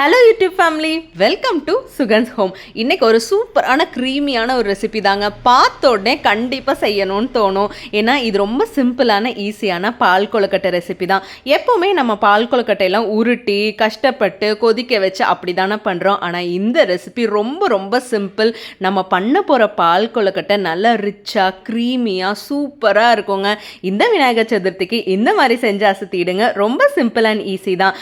Hello YouTube family, welcome to Sugan's home. இன்றைக்கி ஒரு சூப்பரான க்ரீமியான ஒரு ரெசிபி தாங்க. பார்த்த உடனே கண்டிப்பாக செய்யணும்னு தோணும். ஏன்னா இது ரொம்ப சிம்பிளான ஈஸியான பால் கொழுக்கட்டை ரெசிபி தான். எப்போவுமே நம்ம பால் கொழுக்கட்டையெல்லாம் உருட்டி கஷ்டப்பட்டு கொதிக்க வச்சு அப்படி தானே பண்ணுறோம். ஆனால் இந்த ரெசிபி ரொம்ப ரொம்ப சிம்பிள். நம்ம பண்ண போகிற பால் கொழுக்கட்டை நல்லா ரிச்சாக க்ரீமியாக சூப்பராக இருக்குங்க. இந்த விநாயகர் சதுர்த்திக்கு இந்த மாதிரி செஞ்சு அசத்திடுங்க. ரொம்ப சிம்பிள் அண்ட் ஈஸி தான்.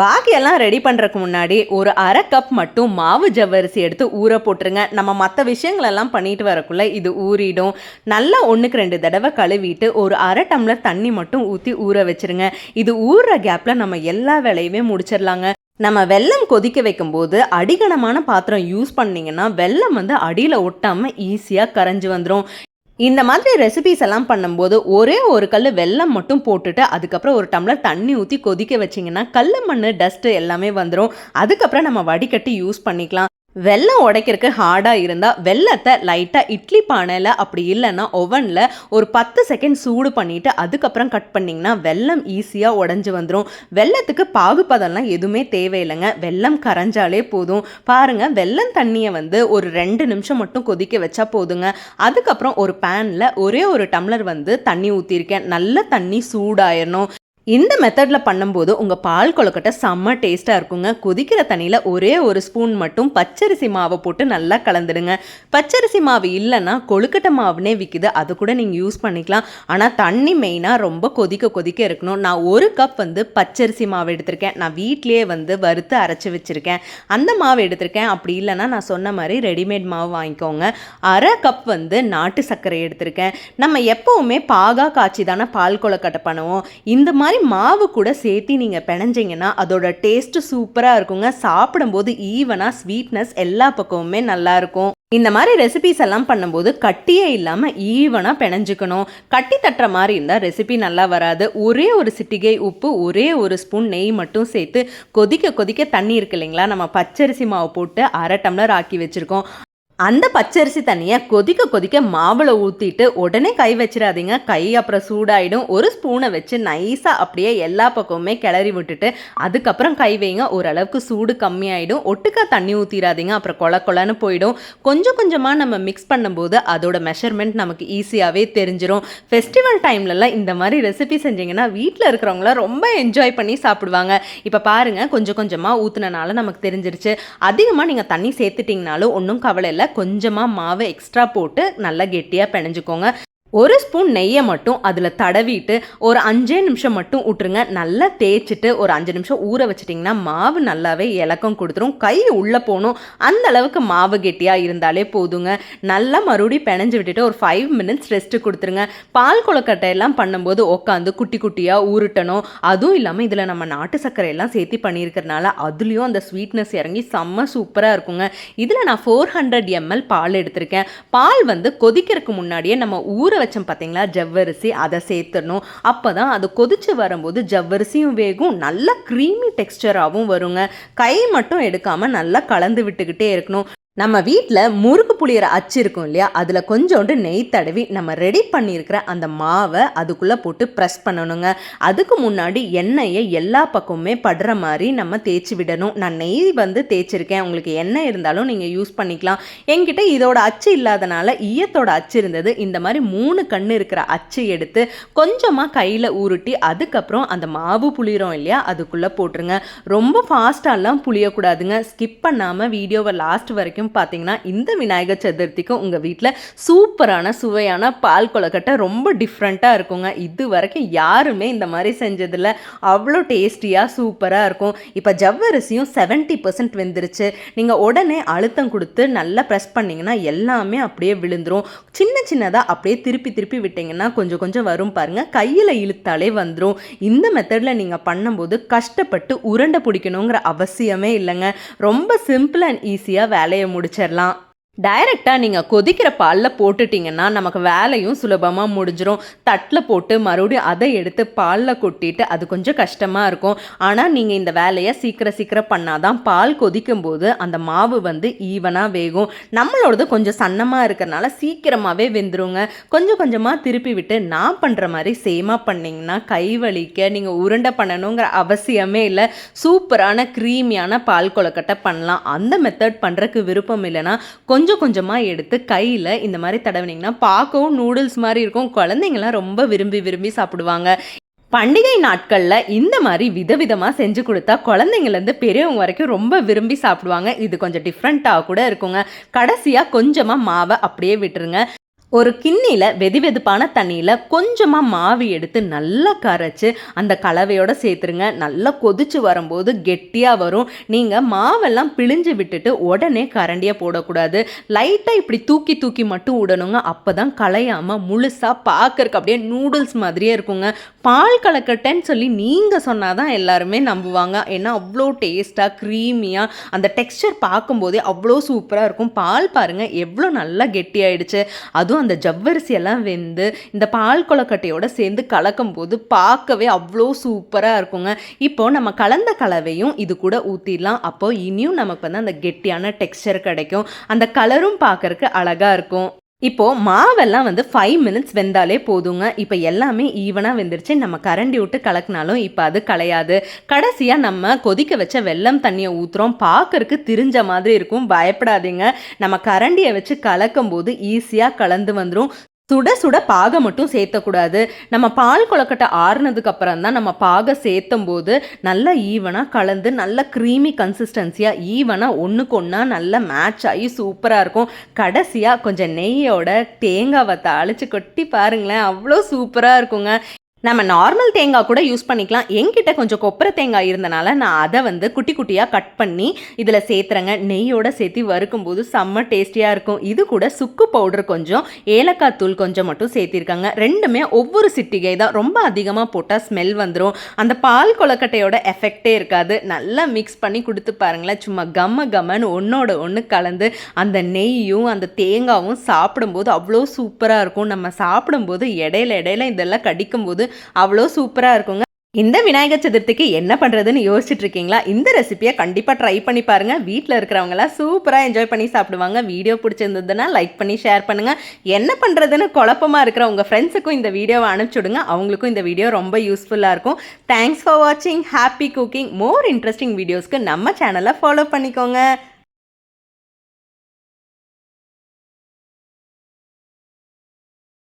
பாக்கியெல்லாம் ரெடி பண்ணுறதுக்கு முன்னாடி ஒரு அரை கப் மட்டும் மாவு ஜவ்வரிசி எடுத்து ஊற போட்டுருங்க. நம்ம மற்ற விஷயங்களெல்லாம் பண்ணிட்டு வரக்குள்ள இது ஊறிடும். நல்லா 1-2 தடவை கழுவிட்டு ஒரு அரை டம்ளர் தண்ணி மட்டும் ஊற்றி ஊற வச்சுருங்க. இது ஊறுற கேப்பில் நம்ம எல்லா வேலையுமே முடிச்சிடலாங்க. நம்ம வெல்லம் கொதிக்க வைக்கும்போது அடிகனமான பாத்திரம் யூஸ் பண்ணிங்கன்னா வெல்லம் அடியில் ஒட்டாமல் ஈஸியாக கரைஞ்சி வந்துடும். இந்த மாதிரி ரெசிபிஸ் எல்லாம் பண்ணும்போது ஒரே ஒரு கல் வெல்லம் மட்டும் போட்டுட்டு அதுக்கப்புறம் ஒரு டம்ளர் தண்ணி ஊற்றி கொதிக்க வச்சிங்கன்னா கல் மண் டஸ்ட்டு எல்லாமே வந்துடும். அதுக்கப்புறம் நம்ம வடிகட்டி யூஸ் பண்ணிக்கலாம். வெல்லம் உடைக்கிறதுக்கு ஹார்டாக இருந்தால் வெல்லத்தை லைட்டாக இட்லி பானையில், அப்படி இல்லைன்னா ஓவனில் ஒரு 10 செகண்ட் சூடு பண்ணிவிட்டு அதுக்கப்புறம் கட் பண்ணிங்கன்னா வெல்லம் ஈஸியாக உடஞ்சி வந்துடும். வெல்லத்துக்கு பாகுபதம்லாம் எதுவுமே தேவையில்லைங்க. வெல்லம் கரைஞ்சாலே போதும். பாருங்கள், வெல்லம் தண்ணியை ஒரு 2 நிமிஷம் மட்டும் கொதிக்க வச்சா போதுங்க. அதுக்கப்புறம் ஒரு பேனில் ஒரே ஒரு டம்ளர் தண்ணி ஊற்றிருக்கேன். நல்ல தண்ணி சூடாயிடணும். இந்த மெத்தடில் பண்ணும்போது உங்கள் பால் கொழுக்கட்டை செம்ம டேஸ்ட்டாக இருக்குங்க. கொதிக்கிற தண்ணியில் ஒரே ஒரு ஸ்பூன் மட்டும் பச்சரிசி மாவை போட்டு நல்லா கலந்துடுங்க. பச்சரிசி மாவு இல்லைன்னா கொழுக்கட்டை மாவுனே விற்கிது, அது கூட நீங்கள் யூஸ் பண்ணிக்கலாம். ஆனால் தண்ணி மெயினாக ரொம்ப கொதிக்க இருக்கணும். நான் ஒரு கப் பச்சரிசி மாவு எடுத்திருக்கேன். நான் வீட்லேயே வறுத்து அரைச்சி வச்சுருக்கேன். அந்த மாவு எடுத்திருக்கேன். அப்படி இல்லைன்னா நான் சொன்ன மாதிரி ரெடிமேட் மாவு வாங்கிக்கோங்க. அரை கப் நாட்டு சர்க்கரை எடுத்திருக்கேன். நம்ம எப்போவுமே பாகா காய்ச்சி தானே பால் கொழுக்கட்டை பண்ணுவோம். இந்த மாதிரி மாவு கூட சேர்த்து நீங்கள் பிணைஞ்சிங்கன்னா அதோட டேஸ்ட்டு சூப்பராக இருக்குங்க. சாப்பிடும்போது ஈவனாக ஸ்வீட்னஸ் எல்லா பக்கமுமே நல்லாயிருக்கும். இந்த மாதிரி ரெசிபிஸ் எல்லாம் பண்ணும்போது கட்டியே இல்லாமல் ஈவனாக பிணைஞ்சிக்கணும். கட்டி தட்டுற மாதிரி இருந்தால் ரெசிபி நல்லா வராது. ஒரே ஒரு சிட்டிகை உப்பு, ஒரே ஒரு ஸ்பூன் நெய் மட்டும் சேர்த்து கொதிக்க தண்ணி இருக்கு இல்லைங்களா, நம்ம பச்சரிசி மாவு போட்டு அரை டம்ளர் ஆக்கி வச்சுருக்கோம். அந்த பச்சரிசி தண்ணியை கொதிக்க மாவில் ஊற்றிட்டு உடனே கை வச்சிடாதீங்க. கை அப்புறம் சூடாயிடும். ஒரு ஸ்பூனை வச்சு நைஸாக அப்படியே எல்லா பக்கமுமே கிளறி விட்டுட்டு அதுக்கப்புறம் கை வைங்க. ஓரளவுக்கு சூடு கம்மியாயிடும். ஒட்டுக்கா தண்ணி ஊற்றிடாதீங்க, அப்புறம் கொலன்னு போயிடும். கொஞ்சமாக நம்ம மிக்ஸ் பண்ணும்போது அதோட மெஷர்மெண்ட் நமக்கு ஈஸியாகவே தெரிஞ்சிடும். ஃபெஸ்டிவல் டைம்லலாம் இந்த மாதிரி ரெசிபி செஞ்சிங்கன்னா வீட்டில் இருக்கிறவங்களாம் ரொம்ப என்ஜாய் பண்ணி சாப்பிடுவாங்க. இப்போ பாருங்கள், கொஞ்சமாக ஊற்றுனனால நமக்கு தெரிஞ்சிருச்சு. அதிகமாக நீங்கள் தண்ணி சேர்த்துட்டிங்கனாலும் ஒன்றும் கவலை இல்லை. கொஞ்சமாக மாவை எக்ஸ்ட்ரா போட்டு நல்லா கெட்டியாக பிணைஞ்சிக்கோங்க. ஒரு ஸ்பூன் நெய்யை மட்டும் அதில் தடவிட்டு ஒரு 5 நிமிஷம் மட்டும் விட்டுருங்க. நல்லா தேய்ச்சிட்டு ஒரு 5 நிமிஷம் ஊற வச்சிட்டிங்கன்னா மாவு நல்லாவே இலக்கம் கொடுத்துரும். கை உள்ளே போகணும், அந்த அளவுக்கு மாவு கெட்டியாக இருந்தாலே போதுங்க. நல்லா மறுபடியும் பிணைஞ்சு விட்டுட்டு ஒரு 5 மினிட்ஸ் ரெஸ்ட்டு கொடுத்துருங்க. பால் கொழுக்கட்டையெல்லாம் பண்ணும்போது உட்காந்து குட்டியாக ஊருட்டணும். அதுவும் இல்லாமல் இதில் நம்ம நாட்டு சர்க்கரையெல்லாம் சேர்த்து பண்ணியிருக்கிறதுனால அதுலேயும் அந்த ஸ்வீட்னஸ் இறங்கி செம்ம சூப்பராக இருக்குங்க. இதில் நான் 400 ml பால் எடுத்திருக்கேன். பால் கொதிக்கிறதுக்கு முன்னாடியே நம்ம ஊற வச்சோம் பார்த்தீங்களா ஜவ்வரிசி, அதை சேர்த்துடணும். அப்போ தான் அது கொதிச்சு வரும்போது ஜவ்வரிசியும் வேகும், நல்ல க்ரீமி டெக்ஸ்டராகவும் வருங்க. கை மட்டும் எடுக்காமல் நல்லா கலந்து விட்டுக்கிட்டே இருக்கணும். நம்ம வீட்டில் முறுக்கு புளியிற அச்சு இருக்கும் இல்லையா, அதில் கொஞ்சோண்டு நெய் தடவி நம்ம ரெடி பண்ணியிருக்கிற அந்த மாவை அதுக்குள்ளே போட்டு ப்ரெஸ் பண்ணணுங்க. அதுக்கு முன்னாடி எண்ணெயை எல்லா பக்கமுமே படுற மாதிரி நம்ம தேய்ச்சி விடணும். நான் நெய் தேய்ச்சிருக்கேன். உங்களுக்கு எண்ணெய் இருந்தாலும் நீங்கள் யூஸ் பண்ணிக்கலாம். என்கிட்ட இதோட அச்சு இல்லாதனால ஈயத்தோட அச்சு இருந்தது. இந்த மாதிரி 3 கண்ணு இருக்கிற அச்சு எடுத்து கொஞ்சமாக கையில் உருட்டி அதுக்கப்புறம் அந்த மாவு புளிகிறோம் இல்லையா அதுக்குள்ளே போட்டுருங்க. ரொம்ப ஃபாஸ்ட்டாலாம் புளியக்கூடாதுங்க. ஸ்கிப் பண்ணாமல் வீடியோவை லாஸ்ட் வரைக்கும் பார்த்தீங்கன்னா இந்த விநாயகர் சதுர்த்திக்கு உங்கள் வீட்டில் சூப்பரான சுவையான பால் கொழுக்கட்டை ரொம்ப டிஃப்ரெண்ட்டாக இருக்குங்க. இது வரைக்கும் யாருமே இந்த மாதிரி செஞ்சதில்ல. அவ்வளோ டேஸ்டியாக சூப்பராக இருக்கும். இப்போ ஜவ்வரிசியும் 70% வெந்துருச்சு. நீங்கள் உடனே அழுத்தம் கொடுத்து நல்லா ப்ரெஸ் பண்ணிங்கன்னா எல்லாமே அப்படியே விழுந்துடும். சின்னதாக அப்படியே திருப்பி விட்டிங்கன்னா கொஞ்சம் வரும் பாருங்கள். கையில் இழுத்தாலே வந்துடும். இந்த மெத்தடில் நீங்கள் பண்ணும்போது கஷ்டப்பட்டு உருண்டை பிடிக்கணுங்கிற அவசியமே இல்லைங்க. ரொம்ப சிம்பிள் அண்ட் ஈஸியாக வேலையை முடிச்சிடலாம். டைரெக்டாக நீங்கள் கொதிக்கிற பாலில் போட்டுட்டிங்கன்னா நமக்கு வேலையும் சுலபமாக முடிஞ்சிடும். தட்டில் போட்டு மறுபடியும் அதை எடுத்து பாலில் கொட்டிட்டு அது கொஞ்சம் கஷ்டமாக இருக்கும். ஆனால் நீங்கள் இந்த வேலையை சீக்கிரம் பண்ணாதான் பால் கொதிக்கும் போது அந்த மாவு வந்து ஈவனாக வேகும். நம்மளோடது கொஞ்சம் சன்னமாக இருக்கிறனால சீக்கிரமாகவே வெந்துருங்க. கொஞ்சம் கொஞ்சமாக திருப்பி விட்டு நான் பண்ணுற மாதிரி சேமாக பண்ணிங்கன்னா கை வலிக்க நீங்கள் உருண்டை பண்ணணுங்கிற அவசியமே இல்லை. சூப்பரான க்ரீமியான பால் கொழுக்கட்டை பண்ணலாம். அந்த மெத்தட் பண்ணுறதுக்கு விருப்பம் இல்லைன்னா கொஞ்சம் கொஞ்சமாக எடுத்து கையில் இந்த மாதிரி தடவினீங்கன்னா பார்க்கவும் நூடுல்ஸ் மாதிரி இருக்கும். குழந்தைங்களாம் ரொம்ப விரும்பி சாப்பிடுவாங்க. பண்டிகை நாட்களில் இந்த மாதிரி விதவிதமாக செஞ்சு கொடுத்தா குழந்தைங்கலேருந்து பெரியவங்க வரைக்கும் ரொம்ப விரும்பி சாப்பிடுவாங்க. இது கொஞ்சம் டிஃப்ரெண்ட்டாக கூட இருக்குங்க. கடைசியாக கொஞ்சமாக மாவை அப்படியே விட்டுருங்க. ஒரு கிண்ணியில் வெதுவெதுப்பான தண்ணியில் கொஞ்சமாக மாவு எடுத்து நல்லா கரைச்சி அந்த கலவையோடு சேர்த்துருங்க. நல்லா கொதிச்சு வரும்போது கெட்டியாக வரும். நீங்கள் மாவெல்லாம் பிழிஞ்சு விட்டுட்டு உடனே கரண்டியை போடக்கூடாது. லைட்டாக இப்படி தூக்கி மட்டும் விடணுங்க. அப்போ தான் களையாமல் முழுசாக பார்க்கறக்கு அப்படியே நூடுல்ஸ் மாதிரியே இருக்குங்க. பால் கலக்கட்டைன்னு சொல்லி நீங்கள் சொன்னால் தான் எல்லாருமே நம்புவாங்க. ஏன்னா அவ்வளோ டேஸ்ட்டாக க்ரீமியாக அந்த டெக்ஸ்சர் பார்க்கும்போதே அவ்வளோ சூப்பராக இருக்கும். பால் பாருங்கள் எவ்வளோ நல்லா கெட்டியாயிடுச்சு. அதுவும் அந்த ஜவ்வரிசியெல்லாம் வெந்து இந்த பால் கொழுக்கட்டையோட சேர்ந்து கலக்கும் போது பார்க்கவே அவ்வளோ சூப்பராக இருக்குங்க. இப்போ நம்ம கலந்த கலவையும் இது கூட ஊற்றிடலாம். அப்போ இனியும் நமக்கு வந்து அந்த கெட்டியான டெக்ஸ்சர் கிடைக்கும். அந்த கலரும் பார்க்கறக்கு அழகாக இருக்கும். இப்போது மாவெல்லாம் வந்து 5 மினிட்ஸ் வெந்தாலே போதுங்க. இப்போ எல்லாமே ஈவனாக வெந்துருச்சு. நம்ம கரண்டி விட்டு கலக்கினாலும் இப்போ அது கலையாது. கடைசியாக நம்ம கொதிக்க வச்ச வெல்லம் தண்ணியை ஊற்றுறோம். பார்க்கறக்கு திரிஞ்ச மாதிரி இருக்கும். பயப்படாதீங்க. நம்ம கரண்டியை வச்சு கலக்கும் போது ஈஸியாக கலந்து வந்துடும். சுட சுட பாகை மட்டும் சேர்த்தக்கூடாது. நம்ம பால் கொழுக்கட்டை ஆறுனதுக்கு அப்புறம் தான் நம்ம பாகை சேர்த்தும் போது நல்லா ஈவனாக கலந்து நல்ல க்ரீமி கன்சிஸ்டன்சியாக ஈவனாக ஒன்றுக்கு ஒன்றா நல்லா மேட்ச் ஆகி சூப்பராக இருக்கும். கடைசியாக கொஞ்சம் நெய்யோட தேங்காவை தாளித்து கொட்டி பாருங்களேன், அவ்வளோ சூப்பராக இருக்குங்க. நம்ம நார்மல் தேங்காய் கூட யூஸ் பண்ணிக்கலாம். என்கிட்ட கொஞ்சம் கொப்பரை தேங்காய் இருந்தனால நான் அதை வந்து குட்டி குட்டியாக கட் பண்ணி இதில் சேர்த்துறேங்க. நெய்யோடு சேர்த்து வறுக்கும்போது செம்ம டேஸ்டியாக இருக்கும். இது கூட சுக்கு பவுடர் கொஞ்சம், ஏலக்காய் தூள் கொஞ்சம் மட்டும் சேர்த்திருக்காங்க. ரெண்டுமே ஒவ்வொரு சிட்டிகை தான். ரொம்ப அதிகமாக போட்டால் ஸ்மெல் வந்துடும். அந்த பால் கொழுக்கட்டையோட எஃபெக்டே இருக்காது. நல்லா மிக்ஸ் பண்ணி கொடுத்து பாருங்களேன். சும்மா கம்மன்னு ஒன்றோட ஒன்று கலந்து அந்த நெய்யும் அந்த தேங்காயும் சாப்பிடும்போது அவ்வளோ சூப்பராக இருக்கும். நம்ம சாப்பிடும்போது இடையில இதெல்லாம் கடிக்கும்போது அவ்வளோ சூப்பராக இருக்குங்க. இந்த விநாயகர் சதுர்த்திக்கு என்ன பண்ணுறதுன்னு யோசிச்சுட்டு இருக்கீங்களா? இந்த ரெசிபியை கண்டிப்பாக ட்ரை பண்ணி பாருங்கள். வீட்டில் இருக்கிறவங்களாம் சூப்பராக என்ஜாய் பண்ணி சாப்பிடுவாங்க. வீடியோ பிடிச்சிருந்ததுன்னா லைக் பண்ணி ஷேர் பண்ணுங்கள். என்ன பண்ணுறதுன்னு குழப்பமாக இருக்கிற உங்கள் ஃப்ரெண்ட்ஸுக்கும் இந்த வீடியோவை அனுப்பிச்சுடுங்க. அவங்களுக்கும் இந்த வீடியோ ரொம்ப யூஸ்ஃபுல்லாக இருக்கும். தேங்க்ஸ் ஃபார் வாட்சிங். Happy cooking. மோர் இன்ட்ரெஸ்டிங் வீடியோஸ்க்கு நம்ம சேனலை ஃபாலோ பண்ணிக்கோங்க.